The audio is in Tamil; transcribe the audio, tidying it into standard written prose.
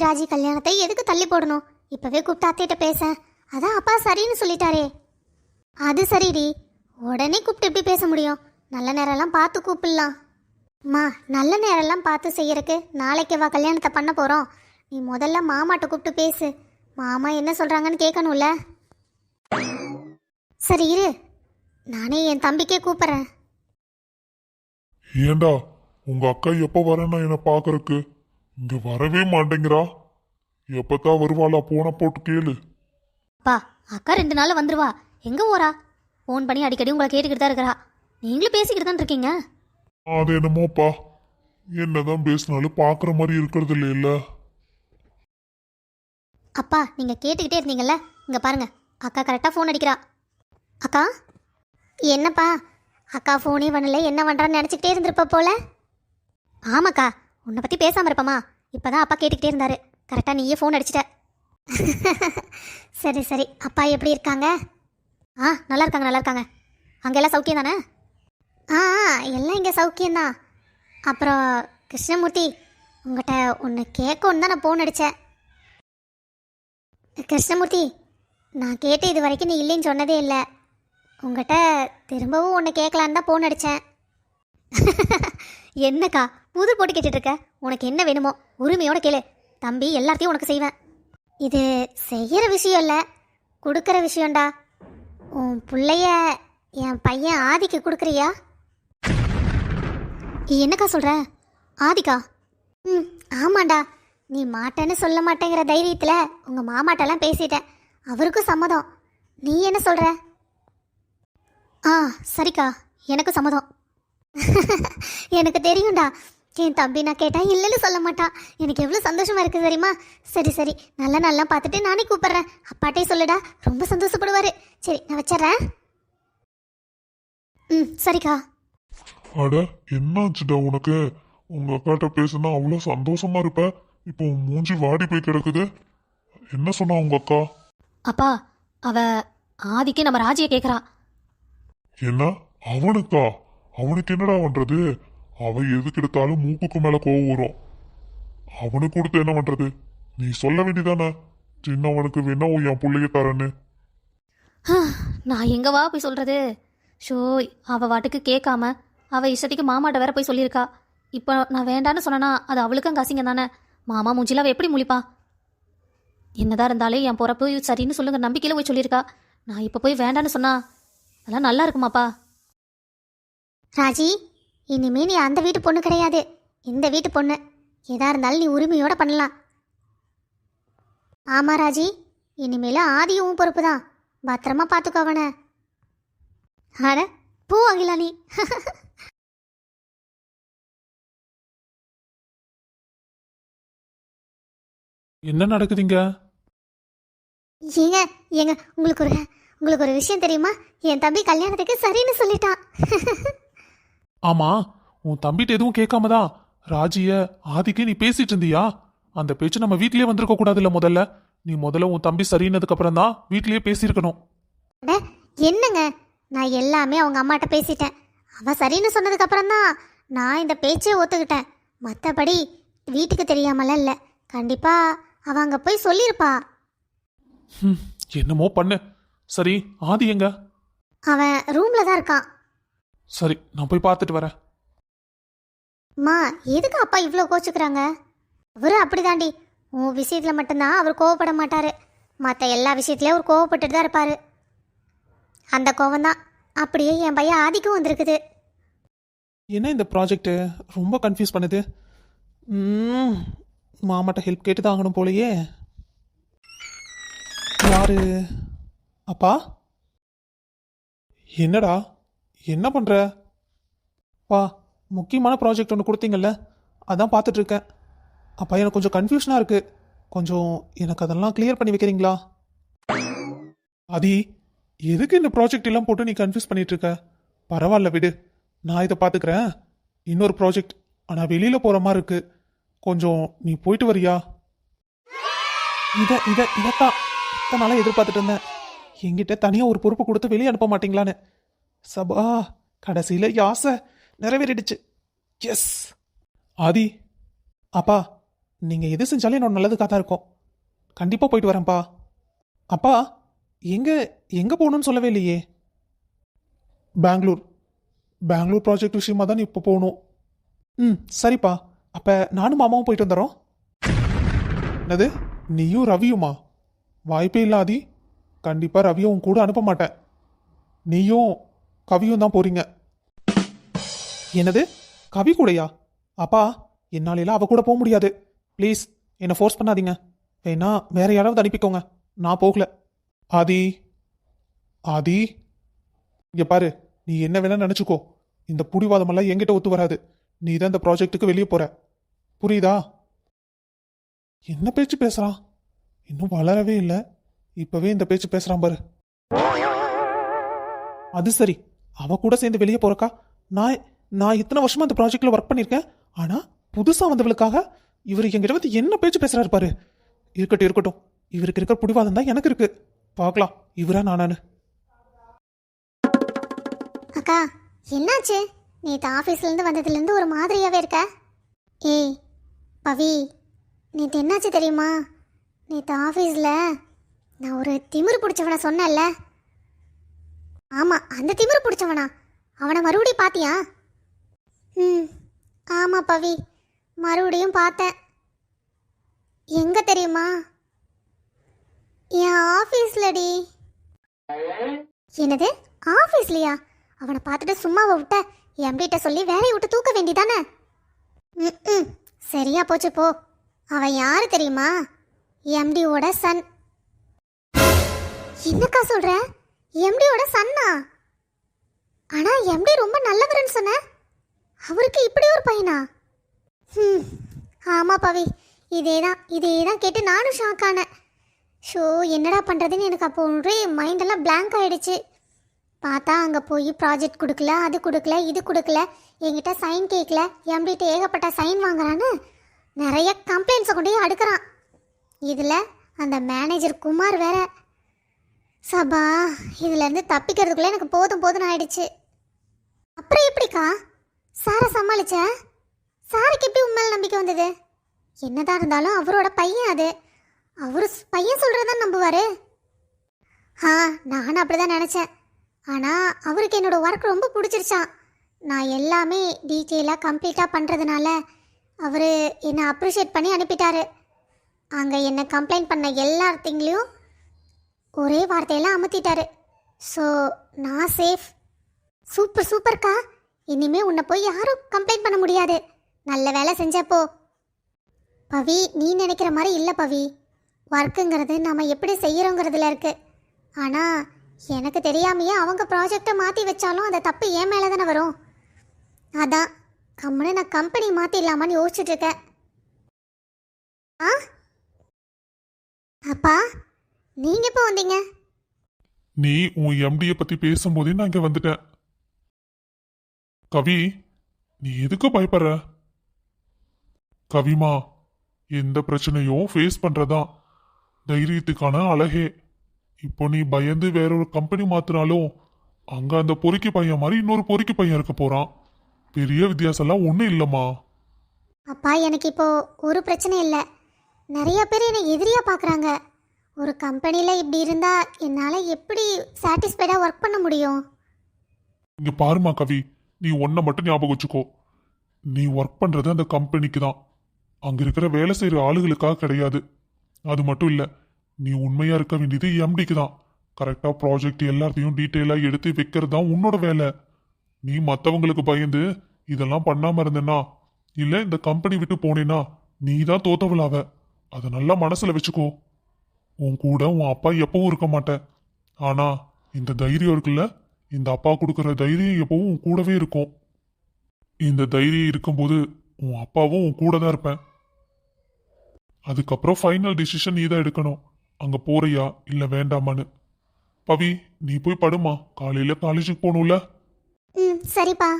ராஜி கல்யாணத்தை எதுக்கு தள்ளி போடணும்? இப்பவே கூப்பிட்டு அத்தைகிட்ட பேச. அதான் அப்பா சரின்னு சொல்லிட்டாரே. அது சரிடி, உடனே கூப்பிட்டு எப்படி பேச முடியும்? நல்ல நேரம்லாம் பார்த்து கூப்பிடலாம். அம்மா, நல்ல நேரம்லாம் பார்த்து செய்யறக்கு நாளைக்கு வா கல்யாணத்தை பண்ண போகிறோம். நீ முதல்ல மாமாட்ட கூப்பிட்டு பேசு. மாமா என்ன சொல்கிறாங்கன்னு கேட்கணும்ல. சரி இரு, நானே என் தம்பிக்கே கூப்பிட்றேன். ஏண்டா உங்க அக்கா எப்ப வரேன்னா என்ன பாக்குறக்கு இங்க வரவே மாட்டேங்கிறா. எப்பதான் வருவாளா? போன போட்டு கேளு. அப்பா, அக்கா 2 நாள்ல வந்துருவா. எங்க போறா? ஃபோன் பண்ணி அடிக்கடி உங்களை கேட்டுக்கிட்டு தான் இருக்கிறா. நீங்களும் பேசிக்கிட்டு தான் இருக்கீங்க. அது என்னமோப்பா, என்னதான் பேசினாலும் பாக்குற மாதிரி இருக்கிறது இல்ல. அப்பா, நீங்க கேட்டுக்கிட்டே இருந்தீங்கல்ல, இங்க பாருங்க, அக்கா கரெக்டா ஃபோன் அடிக்கிறா. அக்கா, என்னப்பா? அக்கா ஃபோனே பண்ணல, என்ன பண்றான்னு நினைச்சுக்கிட்டே இருந்திருப்ப போல. ஆமாக்கா, உன்னை பத்தி பேசாம இருப்பமா. இப்பதான் அப்பா கேட்டுக்கிட்டே இருந்தாரு, கரெக்டா நீயே ஃபோன் அடிச்சிட்ட. சரி சரி, அப்பா எப்படி இருக்காங்க? நல்லா இருக்காங்க நல்லா இருக்காங்க. அங்கே எல்லாம் சௌக்கியம் தானே? எல்லாம் இங்கே சௌக்கியம்தான். அப்புறம் கிருஷ்ணமூர்த்தி, உங்கள்கிட்ட ஒன்று கேட்கணுன்னு தான் நான் ஃபோன் அடித்தேன். கிருஷ்ணமூர்த்தி, நான் கேட்டு இது வரைக்கும் நீ இல்லைன்னு சொன்னதே இல்லை. உங்கள்கிட்ட திரும்பவும் ஒன்று கேட்கலான்னு தான் ஃபோன் அடித்தேன். என்னக்கா புது போட்டு கேட்டுட்டு இருக்க? உனக்கு என்ன வேணுமோ உரிமையோட கேளு. தம்பி எல்லாத்தையும் உனக்கு செய்வேன். இது செய்கிற விஷயம் இல்லை, கொடுக்குற விஷயம்டா. உன் பிள்ளைய என் பையன் ஆதிக்கு கொடுக்குறியா? என்னக்கா சொல்கிற? ஆதிக்கா? ஆமாண்டா. நீ மாட்டேன்னு சொல்ல மாட்டேங்கிற தைரியத்தில் உங்கள் மாமாட்டெல்லாம் பேசிட்டேன். அவருக்கும் சம்மதம். நீ என்ன சொல்கிற? சரிக்கா, எனக்கு சம்மதம். எனக்கு தெரியும்டா. என் தம்பி நான் கேட்டேன் இல்லைன்னு சொல்ல மாட்டான். எனக்கு எவ்வளோ சந்தோஷமாக இருக்குது தெரியுமா? சரி சரி, நல்லா நல்லா பார்த்துட்டு நானே கூப்பிட்றேன். அப்பாட்டே சொல்லுடா, ரொம்ப சந்தோஷப்படுவார். சரி, நான் வச்சிட்றேன். சரிக்கா. அட, என்னாச்சுடா உனக்கு? உங்க அக்காட்ட பேசுனா அவ்வளோ சந்தோஷமா இருப்ப. இப்போ மூஞ்சி வாடி போய் கிடக்குது. என்ன சொன்னா உங்க அக்கா? அப்பா, அவ ஆதிக்கு நம்ம ராஜியை கேட்குறா. என்ன அவனுக்கா? அவனுக்கு என்னடா பண்றது? அவன் எதுக்கு எடுத்தாலும் மூக்குக்கு மேல கோவம் வரும். அவனுக்கு கொடுத்து என்ன பண்றது? நீ சொல்ல வேண்டியதானே, சின்னவனுக்கு வேணா என் பிள்ளைய தரேன்னு. நான் எங்கவா போய் சொல்றது? ஷோய், அவ வாட்டுக்கு கேட்காம அவ இஷ்டத்துக்கு மாமாட்ட வேற போய் சொல்லியிருக்கா. இப்போ நான் வேண்டான்னு சொன்னா அது அவளுக்கும் கசிங்க தானே. மாமா மூஞ்சில அவ எப்படி முழிப்பா? என்னதான் இருந்தாலே என் பொறப்பு சரின்னு சொல்லுங்க நம்பிக்கையில போய் சொல்லியிருக்கா. நான் இப்போ போய் வேண்டான்னு சொன்னா அதெல்லாம் நல்லா இருக்குமாப்பா? ராஜி, இனிமே நீ அந்த வீட்டு பொண்ணு கிடையாது, இந்த வீட்டு பொண்ணு. எதா இருந்தாலும் நீ உரிமையோட பண்ணலாம். ஆமா ராஜி, இனிமேல ஆதியும் பொறுப்பு தான். பத்திரமா பார்த்துக்கோ அவனை. அட பூ அகிலா நீ. என்ன நடக்குதுங்க? ஏங்க ஏங்க, உங்களுக்கு ஒரு விஷயம் தெரியுமா? என் தம்பி கல்யாணத்துக்கு சரின்னு சொல்லிட்டான். ஆமா, உன் தம்பிட்ட எதுவும் கேட்காம தான் ராஜிய ஆதிக்கு நீ பேசிட்டு இருந்தியா? அந்த பேச்சு நம்ம வீட்லயே வந்திருக்க கூடாதுல்ல. நீ முதல்ல உன் தம்பி சரின்னதுக்கு அப்புறம் தான் வீட்லயே பேசியிருக்கணும். என்னங்க, நான் எல்லாமே அவங்க அம்மாட்ட பேசிட்டேன். அவ சரின்னு சொன்னதுக்கு அப்புறம் தான் நான் இந்த பேச்சே ஒத்துக்கிட்டேன். மற்றபடி வீட்டுக்கு தெரியாமலாம் இல்லை. கண்டிப்பா அவ அங்க போய் சொல்லியிருப்பா. என்னமோ பண்ணு. சரி, ஆதி எங்க? அவன் ரூம்ல தான் இருக்கான். சரி, நான் போய் பார்த்துட்டு வரேன். மா, எதுக்கு அப்பா இவ்வளோ கோச்சுக்கிறாங்க? அவரு அப்படிதாண்டி. உன் விஷயத்துல மட்டும்தான் அவர் கோவப்பட மாட்டாரு. மற்ற எல்லா விஷயத்துலயும் அவர் கோவப்பட்டுட்டு தான் இருப்பாரு. அந்த கோவம்தான் அப்படியே என் பையன் ஆதிக்கும் வந்திருக்குது. என்ன இந்த ப்ராஜெக்ட் ரொம்ப கன்ஃபியூஸ் பண்ணுது. மாமாட்ட ஹெல்ப் கேட்டு தான் ஆகணும் போலயே. யாரு? அப்பா, என்னடா என்ன பண்ற? பா, முக்கியமான ப்ராஜெக்ட் ஒன்று கொடுத்தீங்கல்ல, அதான் பார்த்துட்டு இருக்கேன். அப்பா, எனக்கு கொஞ்சம் கன்ஃபியூஷனாக இருக்கு. கொஞ்சம் எனக்கு அதெல்லாம் கிளியர் பண்ணி வைக்கிறீங்களா? ஆதி, எதுக்கு இந்த ப்ராஜெக்ட் எல்லாம் போட்டு நீ கன்ஃபியூஸ் பண்ணிட்டு இருக்க? பரவாயில்ல விடு, நான் இதை பார்த்துக்கிறேன். இன்னொரு ப்ராஜெக்ட், ஆனால் வெளியில் போகிற மாதிரி இருக்கு. கொஞ்சம் நீ போயிட்டு வரியா? இதைத்தான் இத்தனை நாளாக எதிர்பார்த்துட்டு இருந்தேன். என்கிட்ட தனியாக ஒரு பொறுப்பு கொடுத்து வெளியே அனுப்ப மாட்டீங்களான்னு. சபா, கடைசியில் யாசை நிறைவேறிடுச்சு. எஸ். ஆதி, அப்பா, நீங்கள் எது செஞ்சாலும் என்னோட நல்லதுக்காக தான் இருக்கும். கண்டிப்பாக போயிட்டு வரேன்ப்பா. அப்பா, எங்கே எங்கே போகணும்னு சொல்லவே இல்லையே. பெங்களூர் ப்ராஜெக்ட் விஷயமா தான் இப்போ போகணும். ம், சரிப்பா. அப்போ நானும் மாமாவும் போயிட்டு வந்துடுறோம். என்னது, நீயும் ரவியுமா? வாய்ப்பே இல்லாதி. கண்டிப்பாக ரவியும் உன் கூட அனுப்ப மாட்டேன். நீயும் கவியும் தான் போறீங்க. என்னது, கவி கூடயா? அப்பா, என்னாலெல்லாம் அவ கூட போக முடியாது. ப்ளீஸ் என்னை ஃபோர்ஸ் பண்ணாதீங்க. வேணா வேற யாராவது அனுப்பிக்கோங்க, நான் போகல. ஆதி, ஆதி, இங்க பாரு, நீ என்ன வேணா நினைச்சுக்கோ. இந்த புடிவாதமெல்லாம் என்கிட்ட ஒத்து வராது. நீ தான் இந்த ப்ராஜெக்ட்டுக்கு வெளியே போற, புரியுதா? என்ன பேச்சு பேசுறான்? இன்னும் வளரவே இல்லை, இப்பவே இந்த பேச்சு பேசுறான் பாரு. அது சரி, அவ கூட சேர்ந்து வெளியே போறக்கா? நான் இத்தனை வருஷமா இந்த ப்ராஜெக்ட்ல ஒர்க் பண்ணிருக்கேன். ஆனா புதுசா வந்தவளுக்காக இவர் எங்கிட்ட வந்து என்ன பேச்சு பேசுறாரு பாரு. இருக்கட்டும் இருக்கட்டும், இவருக்கு இருக்கிற புடிவாதம் தான் எனக்கு இருக்கு. பார்க்கலாம் இவரா நானானு. அக்கா, என்னாச்சு? நேற்று ஆஃபீஸ்லேருந்து வந்ததுலேருந்து ஒரு மாதிரியாகவே இருக்க. ஏய் பவி, நேற்று என்னாச்சு தெரியுமா? நேற்று ஆஃபீஸில் நான் ஒரு திமிரு பிடிச்சவனை சொன்னேன்ல. ஆமாம், அந்த திமிரு பிடிச்சவனா? அவனை மறுபடியும் பார்த்தியா? ம், ஆமாம் பவி, மறுபடியும் பார்த்தேன். எங்கே தெரியுமா? என் ஆஃபீஸ்லடி. என்னது, ஆஃபீஸ்லையா? அவனை பார்த்துட்டு சும்மாவை விட்ட எம்டிட்ட சொல்லி வேலையை விட்டு தூக்க வேண்டிதானே? ம், சரியா போச்சு போ. அவன் யாரு தெரியுமா? எம்டியோட சன். என்னக்கா சொல்ற? எம்டியோட சன்னா? ஆனா எம்டி ரொம்ப நல்லவர்னு சொன்ன, அவருக்கு இப்படி ஒரு பையனா? ம், ஆமா பவி, இதேதான் கேட்டு நானும் ஷாக் ஆனேன். ஷோ, என்னடா பண்ணுறதுன்னு எனக்கு அப்போ ஒன்றே மைண்டெல்லாம் பிளாங்க் ஆகிடுச்சு. பார்த்தா அங்கே போய் ப்ராஜெக்ட் கொடுக்கல, அது கொடுக்கல, இது கொடுக்கல, என்கிட்ட சைன் கேட்கல, எம்டிட்ட ஏகப்பட்ட சைன் வாங்குறான்னு நிறைய கம்ப்ளைண்ட்ஸை கொண்டு போய் அடுக்கிறான். இதில் அந்த மேனேஜர் குமார் வேற. சபா, இதுலேருந்து தப்பிக்கிறதுக்குள்ளே எனக்கு போதும் ஆயிடுச்சு. அப்புறம் எப்படிக்கா சாரை சமாளிச்ச? சாருக்கு எப்படி உண்மையில நம்பிக்கை வந்தது? என்னதான் இருந்தாலும் அவரோட பையன் அது. அவரு பையன் சொல்கிறதான் நம்புவார். நானும் அப்படி தான் நினச்சேன். ஆனால் அவருக்கு என்னோடய ஒர்க் ரொம்ப பிடிச்சிருச்சான். நான் எல்லாமே டீட்டெயிலாக கம்ப்ளீட்டாக பண்ணுறதுனால அவர் என்னை அப்ரிஷியேட் பண்ணி அனுப்பிட்டாரு. அங்கே என்னை கம்ப்ளைண்ட் பண்ண எல்லாத்தையும் ஒரே வார்த்தையெல்லாம் அமுத்திட்டாரு. ஸோ நான் சேஃப். சூப்பர்க்கா, இனிமேல் உன்னை போய் யாரும் கம்ப்ளைண்ட் பண்ண முடியாது. நல்ல வேலை செஞ்சப்போ. பவி, நீ நினைக்கிற மாதிரி இல்லை பவி. ஒர்க்குங்கிறது நம்ம எப்படி செய்கிறோங்கிறதுல இருக்கு. ஆனால் எனக்கு தெரியாமையே அவங்க ப்ராஜெக்டை மாற்றி வச்சாலும் அந்த தப்பு என் மேலே தானே வரும். அதான் கம்முன்னு நான் கம்பெனி மாற்றிடலாமான்னு யோசிச்சுட்டு இருக்கேன். அப்பா, நீங்கள் எப்போ வந்தீங்க? நீ உன் எம்டியை பத்தி பேசும்போதே நான் இங்க வந்துட்டேன். கவி, நீ எதுக்கு பயப்படுற? கவிமா, எந்த பிரச்சனையும் ஃபேஸ் பண்றதான் தைரியத்துக்கான அழகே. இப்போ நீ பயந்து வேற ஒரு கம்பெனி மாத்தினாலும் அங்க அந்த பொறுக்கி பையன் மாதிரி இன்னொரு பொறுக்கி பையன் இருக்க போறான். பெரிய வித்தியாசம்லாம் ஒன்றும் இல்லைம்மா. அப்பா, எனக்கு இப்போ ஒரு பிரச்சனை இல்லை. நிறைய பேர் என்னை எதிரியா பார்க்குறாங்க. ஒரு கம்பெனியில் இப்படி இருந்தால் என்னால் எப்படி சாட்டிஸ்ஃபைடாக ஒர்க் பண்ண முடியும்? இங்க பாருமா கவி, நீ ஒன்றை மட்டும் ஞாபகம் வச்சுக்கோ. நீ ஒர்க் பண்றது அந்த கம்பெனிக்கு தான், அங்க இருக்கிற வேலை செய்யற ஆளுகளுக்காக கிடையாது. அது மட்டும் இல்ல, நீ உண்மையா இருக்க வேண்டியது எம்டிக்கு தான். கரெக்டா ப்ராஜெக்ட் எல்லாத்தையும் டீட்டெயிலா எடுத்து வைக்கிறது தான் உன்னோட வேலை. நீ மற்றவங்களுக்கு பயந்து இதெல்லாம் பண்ணாம இருந்தேன்னா, இல்ல இந்த கம்பெனி விட்டு போனேன்னா நீ தான் தோத்தவளாவ. அதை நல்லா மனசுல வச்சுக்கோ. உன் கூட உன் அப்பா எப்பவும் இருக்க மாட்டேன். ஆனா இந்த தைரியம் இருக்குல்ல, இந்த அப்பா கொடுக்குற தைரியம் எப்பவும் உன் கூடவே இருக்கும். இந்த தைரியம் இருக்கும்போது உன் அப்பாவும் உன் கூட தான் இருப்பேன். அதுக்கப்புறம் ஃபைனல் டிசிஷன் நீ தான் எடுக்கணும், அங்க போறியா இல்ல வேண்டாமான்னு. பவி, நீ போய் படுமா, காலையில காலேஜுக்கு போகணும்ல. சரிப்பா.